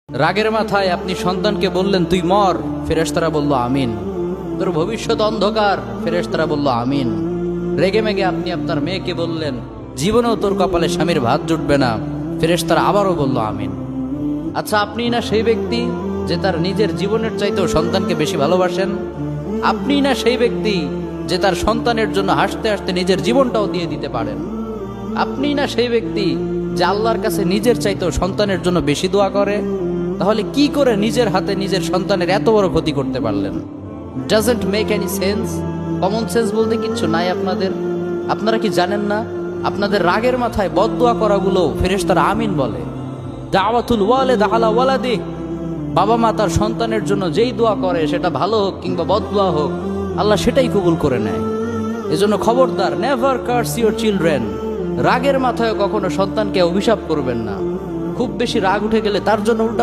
রাগের মাথায় আপনি সন্তানকে বললেন তুই মর, ফেরেশতারা বলল আমিন। তোর ভবিষ্যৎ অন্ধকার, ফেরেশতারা বলল আমিন। রেগে মেগে আপনি আপনার মেয়েকে বললেন জীবনেও তোর কপালে স্বামীর ভাত জুটবে না, ফেরেশতারা আবারও বলল আমিন। আচ্ছা, আপনি না সেই ব্যক্তি যে তার নিজের জীবনের চাইতেও সন্তানকে বেশি ভালোবাসেন? আপনি না সেই ব্যক্তি যে তার সন্তানের জন্য হাসতে হাসতে নিজের জীবনটাও দিয়ে দিতে পারেন? আপনি না সেই ব্যক্তি যে আল্লাহর কাছে নিজের চাইতেও সন্তানের জন্য বেশি দোয়া করে? তাহলে কি করে নিজের হাতে নিজের সন্তানের এত বড় ক্ষতি করতে পারলেন? Doesn't make any sense. Common sense বলতে কিচ্ছু নাই আপনাদের? আপনারা কি জানেন না আপনাদের রাগের মাথায় বদদোয়া করাগুলো ফেরেশতারা আমিন বলে? দাওয়াতুল ওয়ালিদ আলা ওয়ালাদি, বাবা মা তার সন্তানের জন্য যেই দোয়া করে সেটা ভালো হোক কিংবা বদদোয়া হোক, আল্লাহ সেটাই কবুল করে নেয়। এজন্য খবরদার, নেভার কার্স ইউর চিলড্রেন। রাগের মাথায় কখনো সন্তানকে অভিশাপ করবেন না। খুব বেশি রাগ উঠে গেলে তার জন্য উল্টা